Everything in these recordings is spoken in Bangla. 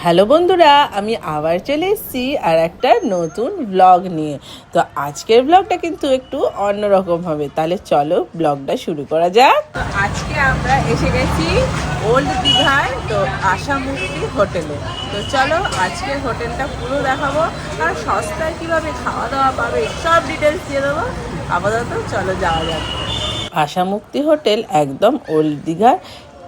হ্যালো বন্ধুরা, আমি আবার চলে এসেছি আর একটা নতুন ব্লগ নিয়ে। তো আজকের ব্লগটা কিন্তু একটু অন্যরকম হবে, তাহলে চলো ব্লগটা শুরু করা যাক। তো আজকে আমরা এসে গেছি ওল্ড দীঘায়, তো আশামুক্তি হোটেলে। তো চলো আজকের হোটেলটা পুরো দেখাবো আর সস্তায় কীভাবে খাওয়া দাওয়া পাবে সব ডিটেলস দিয়ে দেবো। আপাতত চলো যাওয়া যাক। আশামুক্তি হোটেল একদম ওল্ড দীঘার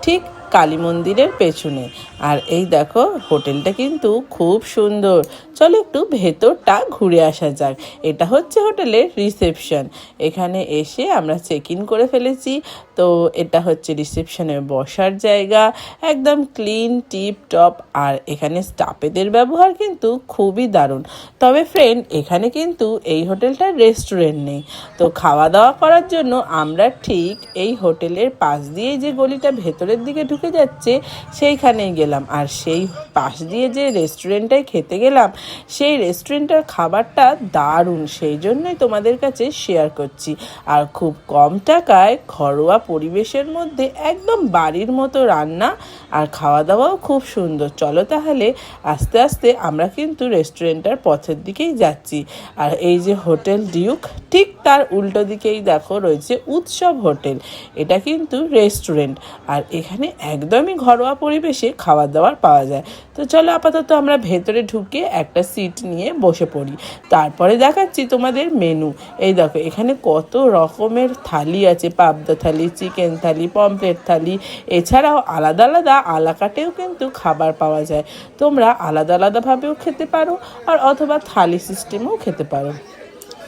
ঠিক কালী মন্দিরের পেছনে। আর এই দেখো হোটেলটা কিন্তু খুব সুন্দর। চলো একটু ভেতরটা ঘুরে আসা যাক। এটা হচ্ছে হোটেলের রিসেপশন। এখানে এসে আমরা চেক ইন করে ফেলেছি। তো এটা হচ্ছে রিসেপশনের বসার জায়গা, একদম ক্লিন টিপ টপ। আর এখানে স্টাফেদের ব্যবহার কিন্তু খুবই দারুণ। তবে ফ্রেন্ড, এখানে কিন্তু এই হোটেলটার রেস্টুরেন্ট নেই। তো খাওয়া দাওয়া করার জন্য আমরা ঠিক এই হোটেলের পাশ দিয়ে যে গলিটা ভেতরের দিকে ঢুকে যাচ্ছে সেইখানেই গেলাম। আর সেই পাশ দিয়ে যে রেস্টুরেন্টটায় খেতে গেলাম, সেই রেস্টুরেন্টের খাবারটা দারুণ, সেই জন্যই তোমাদের কাছে শেয়ার করছি। আর খুব কম টাকায় ঘরোয়া পরিবেশের মধ্যে একদম বাড়ির মতো রান্না, আর খাওয়া দাওয়াও খুব সুন্দর। চলো তাহলে আস্তে আস্তে আমরা কিন্তু রেস্টুরেন্টটার পথের দিকেই যাচ্ছি। আর এই যে হোটেল ডিউক, ঠিক তার উল্টো দিকেই দেখো রয়েছে উৎসব হোটেল। এটা কিন্তু রেস্টুরেন্ট, আর এখানে একদমই ঘরোয়া পরিবেশে খাবার দাবার পাওয়া যায়। তো চলো আপাতত আমরা ভেতরে ঢুকে একটা সিট নিয়ে বসে পড়ি, তারপরে দেখাচ্ছি তোমাদের মেনু। এই দেখো এখানে কত রকমের থালি আছে, পাবদা থালি, চিকেন থালি, পমফ্রেট থালি। এছাড়াও আলাদা আলাদা আলাকাটেও কিন্তু খাবার পাওয়া যায়। তোমরা আলাদা আলাদাভাবেও খেতে পারো, আর অথবা থালি সিস্টেমেও খেতে পারো।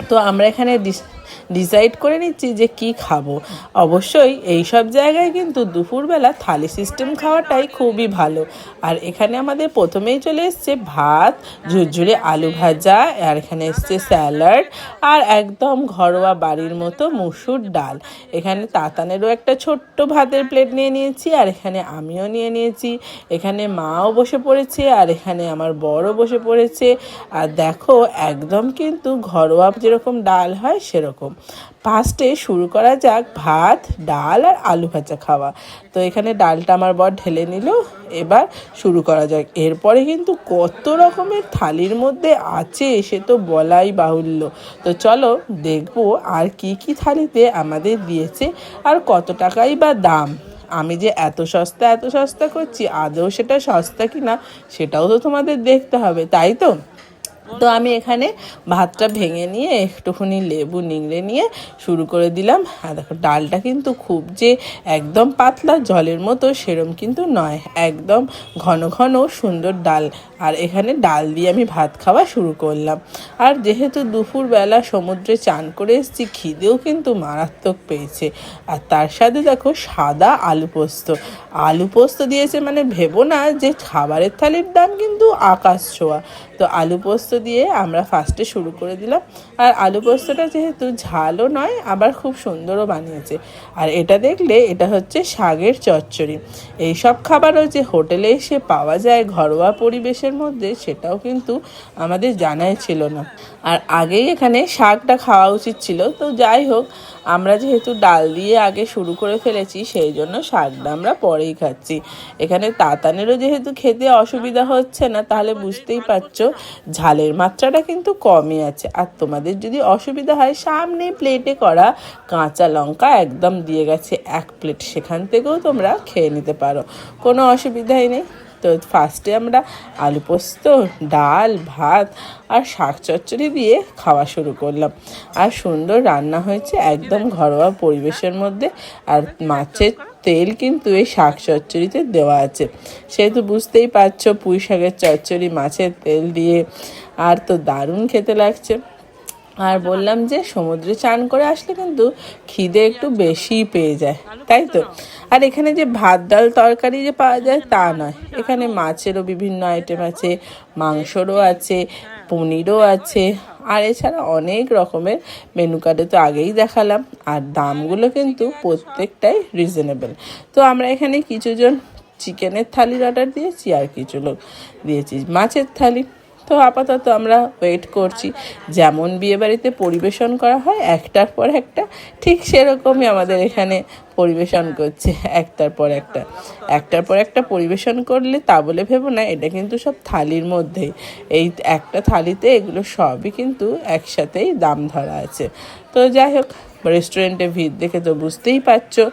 তো আমরা এখানে ডিসাইড করে নিচ্ছি যে কি খাবো। অবশ্যই এই সব জায়গায় কিন্তু দুপুরবেলা থালি সিস্টেম খাওয়াটাই খুবই ভালো। আর এখানে আমাদের প্রথমেই চলে এসছে ভাত, ঝুরঝুরে আলু ভাজা, আর এখানে এসছে স্যালাড, আর একদম ঘরোয়া বাড়ির মতো মুসুর ডাল। এখানে তাতানেরও একটা ছোট্ট ভাতের প্লেট নিয়ে নিয়েছি, আর এখানে আমিও নিয়ে নিয়েছি। এখানে মাও বসে পড়েছে, আর এখানে আমার বড়ও বসে পড়েছে। আর দেখো একদম কিন্তু ঘরোয়া যেরকম ডাল হয় সেরকম। ফার্স্টে শুরু করা যাক ভাত, ডাল আর আলু ভাজা খাওয়া। তো এখানে ডালটা আমার বর ঢেলে নিল, এবার শুরু করা যাক। এরপরে কিন্তু কত রকমের থালির মধ্যে আছে সে তো বলাই বাহুল্য। তো চলো দেখবো আর কি কি থালিতে আমাদের দিয়েছে, আর কত টাকাই বা দাম। আমি যে এত সস্তা করছি, আদৌ সেটা সস্তা কিনা সেটাও তো তোমাদের দেখতে হবে, তাই তো? তো আমি এখানে ভাতটা ভেঙে নিয়ে একটুখানি লেবু নিংড়ে নিয়ে শুরু করে দিলাম। আর দেখো ডালটা কিন্তু খুব যে একদম পাতলা জলের মতো সেরম কিন্তু নয়, একদম ঘন ঘন সুন্দর ডাল। আর এখানে ডাল দিয়ে আমি ভাত খাওয়া শুরু করলাম। আর যেহেতু দুপুরবেলা সমুদ্রে চান করে এসেছি, খিদেও কিন্তু মারাত্মক পেয়েছে। আর তার সাথে দেখো সাদা আলু পোস্ত দিয়েছে, মানে ভেবো না যে খাবারের থালির দাম কিন্তু আকাশ ছোঁয়া। তো আলু পোস্ত দিয়ে আমরা ফার্স্টে শুরু করে দিলাম। আর আলু পোস্তটা যেহেতু ঝালও নয়, আবার খুব সুন্দরও বানিয়েছে। আর এটা দেখলে এটা হচ্ছে শাকের চচ্চড়ি। এইসব খাবারও যে হোটেলে এসে পাওয়া যায় ঘরোয়া পরিবেশের মধ্যে, সেটাও কিন্তু আমাদের জানাই ছিল না। আর আগেই এখানে শাকটা খাওয়া উচিত ছিল। তো যাই হোক, আমরা যেহেতু ডাল দিয়ে আগে শুরু করে ফেলেছি, সেই জন্য শাকটা আমরা পরেই খাচ্ছি। এখানে তাতানেরও যেহেতু খেতে অসুবিধা হচ্ছে না, তাহলে বুঝতেই পারছো ঝালের মাত্রাটা কিন্তু কমই আছে। আর তোমাদের যদি অসুবিধা হয়, সামনে প্লেটে করা কাঁচা লঙ্কা একদম দিয়ে গেছে 1 প্লেট, সেখান থেকেও তোমরা খেয়ে নিতে পারো, কোনো অসুবিধাই নেই। তো ফার্স্টে আমরা আলু পোস্ত, ডাল, ভাত আর শাক চচ্চড়ি দিয়ে খাওয়া শুরু করলাম। আর সুন্দর রান্না হয়েছে একদম ঘরোয়া পরিবেশের মধ্যে। আর মাছের তেল কিন্তু এই শাক চচ্চড়িতে দেওয়া আছে, সেহেতু বুঝতেই পারছো পুঁই শাকের চচ্চড়ি মাছের তেল দিয়ে। আর তো দারুণ খেতে লাগছে। আর বললাম যে সমুদ্রে চান করে আসলে কিন্তু খিদে একটু বেশিই পেয়ে যায়, তাই তো? আর এখানে যে ভাত ডাল তরকারি যে পাওয়া যায় তা নয়, এখানে মাছেরও বিভিন্ন আইটেম আছে, মাংসরও আছে, পনিরও আছে। আর এছাড়া অনেক রকমের মেনু কার্ডে তো আগেই দেখালাম। আর দামগুলো কিন্তু প্রত্যেকটাই রিজনেবল। তো আমরা এখানে কিছুজন চিকেনের থালির অর্ডার দিয়েছি, আর কিছু লোক দিয়েছি মাছের থালি। তো আপাতত আমরা ওয়েট করছি। যেমন বিয়েবাড়িতে পরিবেশন করা হয় একটার পর একটা, ঠিক সেরকমই আমাদের এখানে পরিবেশন করছে একটার পর একটা পরিবেশন করলে তা বলে ভেবো না এটা কিন্তু সব থালির মধ্যেই। এই একটা থালিতে এগুলো সবই কিন্তু একসাথেই দাম ধরা আছে। তো যাই হোক, রেস্টুরেন্টে ভিড় দেখে তো বুঝতেই পারছো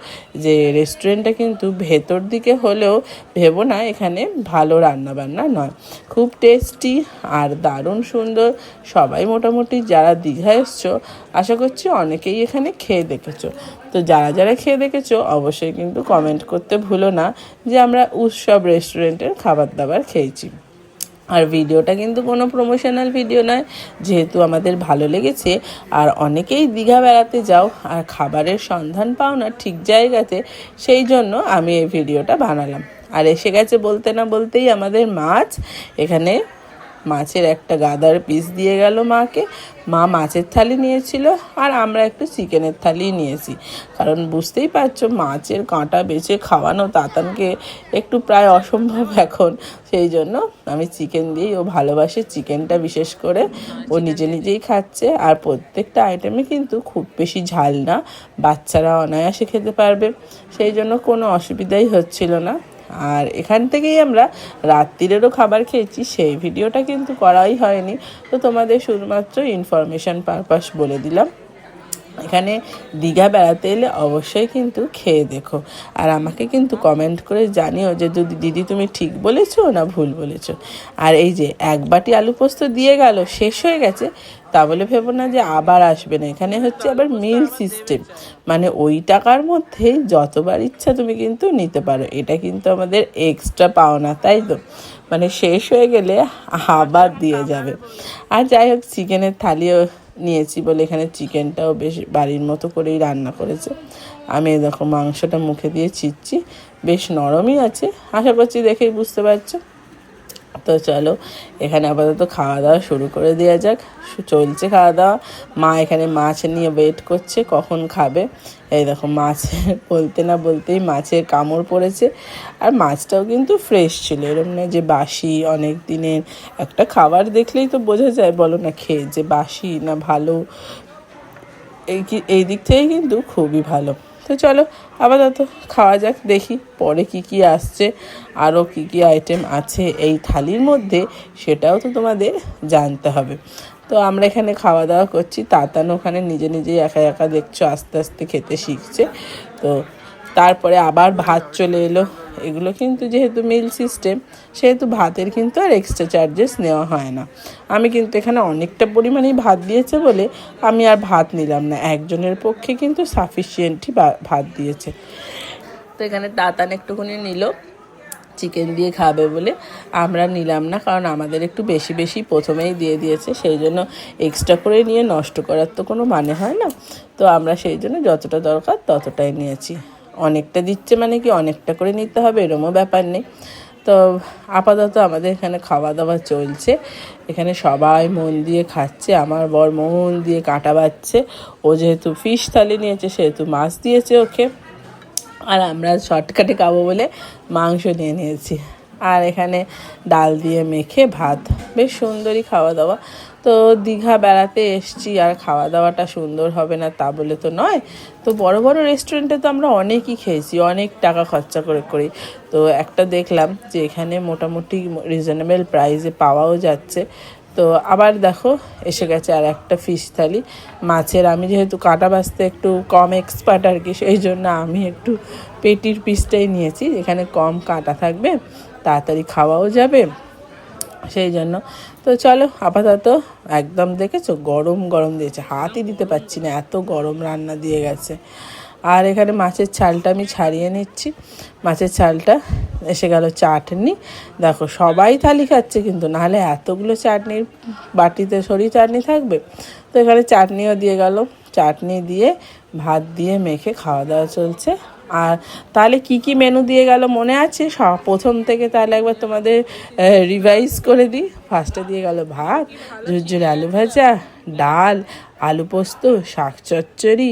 যে রেস্টুরেন্টটা কিন্তু ভেতর দিকে হলেও ভেবো না এখানে ভালো রান্নাবান্না নয়, খুব টেস্টি আর দারুণ সুন্দর। সবাই মোটামুটি যারা দীঘা এসছো আশা করছি অনেকেই এখানে খেয়ে দেখেছো। তো যারা যারা খেয়ে দেখেছো অবশ্যই কিন্তু কমেন্ট করতে ভুলো না যে আমরা উৎসব রেস্টুরেন্টের খাবার দাবার খেয়েছি। আর ভিডিওটা কিন্তু কোনো প্রমোশনাল ভিডিও নয়, যেহেতু আমাদের ভালো লেগেছে আর অনেকেই দীঘা বেড়াতে যাও আর খাবারের সন্ধান পাও না ঠিক জায়গাতে, সেই জন্য আমি এই ভিডিওটা বানালাম। আর এসে গেছে বলতে না বলতেই আমাদের মাছ। এখানে মাছের একটা গাদার পিস দিয়ে গেল মাকে। মা মাছের থালি নিয়েছিল আর আমরা একটু চিকেনের থালি নিয়েছি, কারণ বুঝতেই পারছো মাছের কাঁটা বেছে খাওয়ানো তাতানকে একটু প্রায় অসম্ভব এখন। সেই জন্য আমি চিকেন দিয়েই, ও ভালোবাসে চিকেনটা বিশেষ করে, ও নিজে নিজেই খাচ্ছে। আর প্রত্যেকটা আইটেমে কিন্তু খুব বেশি ঝাল না, বাচ্চারা অনায়াসে খেতে পারবে, সেই জন্য কোনো অসুবিধাই হচ্ছিল না। আর এখান থেকেই আমরা রাত্রিরেরও খাবার খেয়েছি, সেই ভিডিওটা কিন্তু করাই হয়নি। তো তোমাদের শুধুমাত্র ইনফরমেশান পারপাস বলে দিলাম। এখানে দীঘা বেড়াতে এলে অবশ্যই কিন্তু খেয়ে দেখো, আর আমাকে কিন্তু কমেন্ট করে জানিও যে দিদি তুমি ঠিক বলেছো না ভুল বলেছো। আর এই যে এক বাটি আলু পোস্ত দিয়ে গেল, শেষ হয়ে গেছে তা বলে ভেবো না যে আবার আসবে না। এখানে হচ্ছে আবার মিল সিস্টেম, মানে ওই টাকার মধ্যেই যতবার ইচ্ছা তুমি কিন্তু নিতে পারো। এটা কিন্তু আমাদের এক্সট্রা পাওনা, তাই তো, মানে শেষ হয়ে গেলে আবার দিয়ে যাবে। আর যাই হোক, চিকেনের থালিও নিয়েছি বলে এখানে চিকেনটাও বেশ বাড়ির মতো করেই রান্না করেছে। আমি দেখো মাংসটা মুখে দিয়ে ছিটছি, বেশ নরমই আছে, আশা করছি দেখেই বুঝতে পারছো। তো চলো এখানে আপাতত খাওয়া দাওয়া শুরু করে দেওয়া যাক। চলছে খাওয়া দাওয়া। মা এখানে মাছ নিয়ে ওয়েট করছে কখন খাবে। এই দেখো মাছ বলতে না বলতেই মাছের কামড় পড়েছে। আর মাছটাও কিন্তু ফ্রেশ ছিল, এরকম না যে বাসি অনেক দিনের। একটা খাবার দেখলেই তো বোঝা যায়, বলো না, খেয়ে যে বাসি না ভালো। এই দিক থেকে কিন্তু খুবই ভালো। তো চলো আপাতত খাওয়া যাক, দেখি পরে কি কি আসছে, আরও কি কি আইটেম আছে এই থালির মধ্যে, সেটাও তো তোমাদের জানতে হবে। তো আমরা এখানে খাওয়া দাওয়া করছি, তাতান ওখানে নিজে নিজেই একা একা দেখছো আস্তে আস্তে খেতে শিখছে। তো তারপরে আবার ভাত চলে এলো। এগুলো কিন্তু যেহেতু মিল সিস্টেম, সেহেতু ভাতের কিন্তু আর এক্সট্রা চার্জেস নেওয়া হয় না। আমি কিন্তু এখানে অনেকটা পরিমাণেই ভাত দিয়েছে বলে আমি আর ভাত নিলাম না, একজনের পক্ষে কিন্তু সাফিসিয়েন্টই ভাত দিয়েছে। তো এখানে তাতান একটুখানি নিল চিকেন দিয়ে খাবে বলে, আমরা নিলাম না, কারণ আমাদের একটু বেশি বেশি প্রথমেই দিয়ে দিয়েছে, সেই জন্য এক্সট্রা করে নিয়ে নষ্ট করার তো কোনো মানে হয় না। তো আমরা সেই জন্য যতটা দরকার ততটাই নিয়েছি। অনেকটা দিচ্ছে মানে কি অনেকটা করে নিতে হবে এরমও ব্যাপার নেই। তো আপাতত আমাদের এখানে খাওয়া দাওয়া চলছে। এখানে সবাই মন দিয়ে খাচ্ছে, আমার বর মন দিয়ে কাঁটা বাচ্ছে। ও যেহেতু ফিশ থালি নিয়েছে সেহেতু মাছ দিয়েছে ওকে, আর আমরা শর্টকাটে খাবো বলে মাংস নিয়ে নিয়েছি। আর এখানে ডাল দিয়ে মেখে ভাত, বেশ সুন্দরই খাওয়া দাওয়া। তো দীঘা বেড়াতে এসছি আর খাওয়া দাওয়াটা সুন্দর হবে না তা বলে তো নয়। তো বড় বড় রেস্টুরেন্টে তো আমরা অনেকই খেয়েছি, অনেক টাকা খরচা করে। তো একটা দেখলাম যে এখানে মোটামুটি রিজনেবল প্রাইসে পাওয়াও যাচ্ছে। তো আবার দেখো এসে গেছে আর একটা ফিশ থালি মাছের। আমি যেহেতু কাটা বাছতে একটু কম এক্সপার্ট আর কি, সেই জন্য আমি একটু পেটির পিসটাই নিয়েছি, এখানে কম কাটা থাকবে, তাড়াতাড়ি খাওয়াও যাবে, সেই জন্য। তো চলো আপাতত একদম দেখেছো গরম গরম দিয়েছে, হাতই দিতে পারছি না, এত গরম রান্না দিয়ে গেছে। আর এখানে মাছের ছালটা আমি ছাড়িয়ে নিচ্ছি। মাছের ছালটা এসে গেল চাটনি। দেখো সবাই থালি খাচ্ছে, কিন্তু নাহলে এতগুলো চাটনির বাটিতে সরি চাটনি থাকবে। তো এখানে চাটনিও দিয়ে গেল, চাটনি দিয়ে ভাত দিয়ে মেখে খাওয়া দাওয়া চলছে। আর তাহলে কি কি মেনু দিয়ে গেল মনে আছে প্রথম থেকে? তাহলে একবার তোমাদের রিভাইজ করে দিই। ফার্স্টে দিয়ে গেল ভাত, ঝুরঝুরে আলু ভাজা, ডাল, আলু পোস্ত, শাক চচ্চড়ি,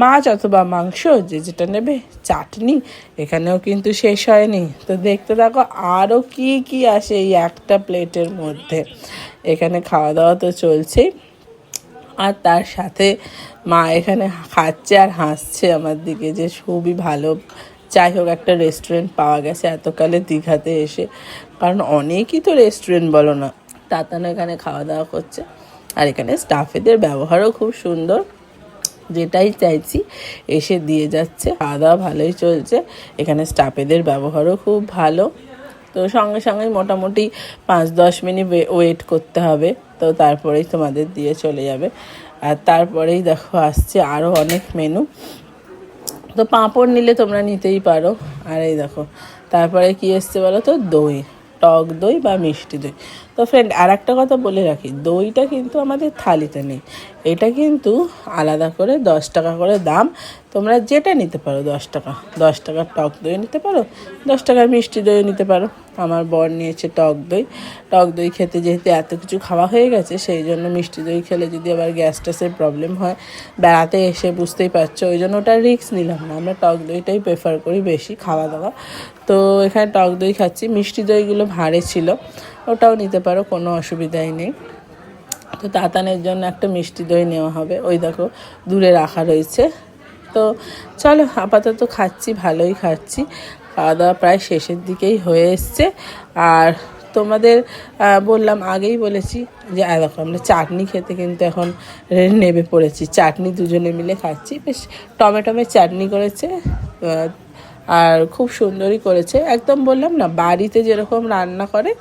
মাছ অথবা মাংস যে যেটা নেবে, চাটনি। এখানেও কিন্তু শেষ হয়নি, তো দেখতে থাকো আরও কি কি আসে এই একটা প্লেটের মধ্যে। এখানে খাওয়া দাওয়া তো চলছেই। আর তার সাথে মা এখানে খাচ্ছে আর হাসছে আমার দিকে যে খুবই ভালো, যাই হোক একটা রেস্টুরেন্ট পাওয়া গেছে এতকালে দীঘাতে এসে, কারণ অনেকই তো রেস্টুরেন্ট বলো না। তাতানো এখানে খাওয়া দাওয়া করছে, আর এখানে স্টাফেদের ব্যবহারও খুব সুন্দর, যেটাই চাইছি এসে দিয়ে যাচ্ছে। খাওয়া দাওয়া ভালোই চলছে, এখানে স্টাফেদের ব্যবহারও খুব ভালো। তো সঙ্গে সঙ্গেই মোটামুটি 5-10 মিনিট ওয়েট করতে হবে, তো তারপরেই তোমাদের দিয়ে চলে যাবে। আর তারপরেই দেখো আসছে আরও অনেক মেনু, তো পাঁপড় নিলে তোমরা নিতেই পারো। আর এই দেখো তারপরে কি এসছে বলো তো, দই, টক দই বা মিষ্টি দই। তো ফ্রেন্ড আর একটা কথা বলে রাখি, দইটা কিন্তু আমাদের থালিতে নেই, এটা কিন্তু আলাদা করে 10 টাকা করে দাম। তোমরা যেটা নিতে পারো, 10 টাকার টক দই নিতে পারো, 10 টাকার মিষ্টি দইও নিতে পারো। আমার বর নিয়েছে টক দই। টক দই খেতে যেহেতু এত কিছু খাওয়া হয়ে গেছে, সেই জন্য মিষ্টি দই খেলে যদি আবার গ্যাস ট্যাসের প্রবলেম হয়, বেড়াতে এসে বুঝতেই পারছো, ওই জন্য ওটা রিস্ক নিলাম না। আমরা টক দইটাই প্রেফার করি বেশি খাওয়া দাওয়া। তো এখানে টক দই খাচ্ছি, মিষ্টি দইগুলো ভাঁড়ে ছিল, ওটাও নিতে পারো, কোনো অসুবিধাই নেই। তো তাতানের জন্য একটা মিষ্টি দই নেওয়া হবে, ওই দেখো দূরে রাখা রয়েছে। তো চলো আপাতত খাচ্ছি, ভালোই খাচ্ছি, খাওয়া দাওয়া প্রায় শেষের দিকেই হয়ে এসছে। আর তোমাদের বললাম, আগেই বলেছি যে দেখো আমরা চাটনি খেতে কিন্তু এখন নেমে পড়েছি, চাটনি দুজনে মিলে খাচ্ছি। বেশ টমেটোমের চাটনি করেছে, আর খুব সুন্দরই করেছে, একদম বললাম না বাড়িতে যেরকম রান্না করে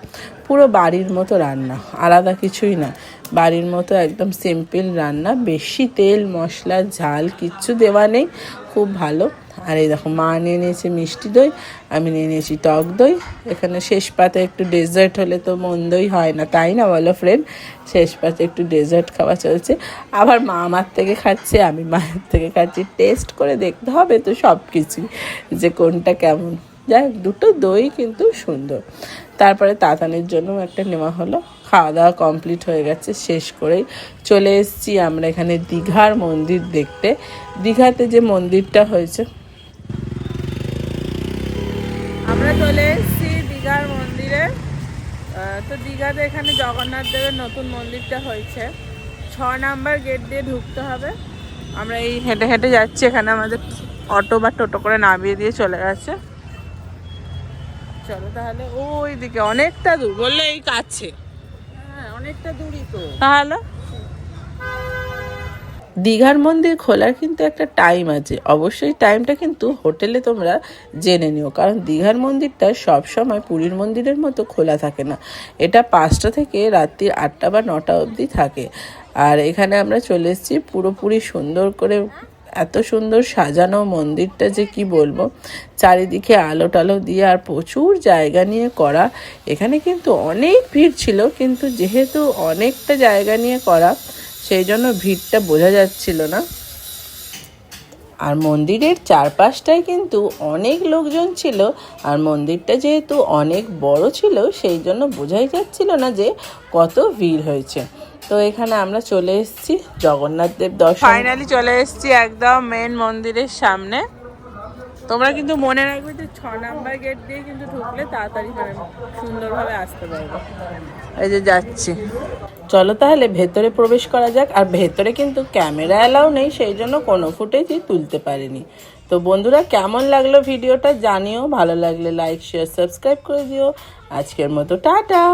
পুরো বাড়ির মতো রান্না, আলাদা কিছুই না, বাড়ির মতো একদম সিম্পল রান্না, বেশি তেল মশলা ঝাল কিচ্ছু দেওয়া নেই, খুব ভালো। আর এই দেখো মা নিয়ে নিয়েছে মিষ্টি দই, আমি নিয়ে নিয়েছি টক দই। এখানে শেষ পাতে একটু ডেজার্ট হলে তো মন্দই হয় না, তাই না বলো ফ্রেন্ড? শেষ পাতে একটু ডেজার্ট খাওয়া চলছে, আবার মা আমার থেকে খাচ্ছে, আমি মায়ের থেকে খাচ্ছি, টেস্ট করে দেখতে হবে তো সব কিছুই, যে কোনটা কেমন। যাই দুটো দই কিন্তু সুন্দর। তারপরে তাতানের জন্য একটা নেওয়া হলো, খাওয়া দাওয়া কমপ্লিট হয়ে গেছে, শেষ করেই চলে এসেছি আমরা এখানে দীঘার মন্দির দেখতে। দীঘাতে যে মন্দিরটা হয়েছে, আমরা চলে এসেছি দীঘার মন্দিরে। তো দীঘাতে এখানে জগন্নাথ দেবের নতুন মন্দিরটা হয়েছে, 6 নাম্বার গেট দিয়ে ঢুকতে হবে। আমরা এই হেঁটে হেঁটে যাচ্ছি, এখানে আমাদের অটো বা টোটো করে নামিয়ে দিয়ে চলে গেছে। চলো তাহলে, ওই দিকে অনেকটা দূর, বললে এই কাছে, হ্যাঁ অনেকটা দূরই তো। তাহলে দীঘার মন্দির খোলার কিন্তু একটা টাইম আছে, অবশ্যই টাইমটা কিন্তু হোটেলে তোমরা জেনে নিও, কারণ দীঘার মন্দিরটা সব সময় পুরীর মন্দিরের মতো খোলা থাকে না, এটা 5টা থেকে রাত্রি 8টা বা 9টা অবধি থাকে। আর এখানে আমরা চলে এসেছি, পুরোপুরি সুন্দর করে, এত সুন্দর সাজানো মন্দিরটা যে কি বলবো, চারিদিকে আলো টালো দিয়ে আর প্রচুর জায়গা নিয়ে করা। এখানে কিন্তু অনেক ভিড় ছিল, কিন্তু যেহেতু অনেকটা জায়গা নিয়ে করা, সেই জন্য ভিড়টা বোঝা যাচ্ছিল না। আর মন্দিরের চারপাশটায় কিন্তু অনেক লোকজন ছিল, আর মন্দিরটা যেহেতু অনেক বড় ছিল, সেই জন্য বোঝাই যাচ্ছিল না যে কত ভিড় হয়েছে। তো এখানে আমরা চলে এসেছি জগন্নাথ দেব দর্শন, ফাইনালি চলে এসেছি একদম মেন মন্দিরের সামনে। তোমরা কিন্তু মনে রাখবে যে 6 নাম্বার গেট দিয়ে কিন্তু ঢুকলে তাড়াতাড়ি মানে সুন্দরভাবে আসতে পারবে। এই যে যাচ্ছি, চলো তাহলে ভেতরে প্রবেশ করা যাক। আর ভেতরে কিন্তু ক্যামেরা অ্যালাউ নেই, সেই জন্য কোনো ফুটেজই তুলতে পারিনি। তো বন্ধুরা কেমন লাগলো ভিডিওটা জানিও, ভালো লাগলে লাইক শেয়ার সাবস্ক্রাইব করে দিও। আজকের মতো টাটা।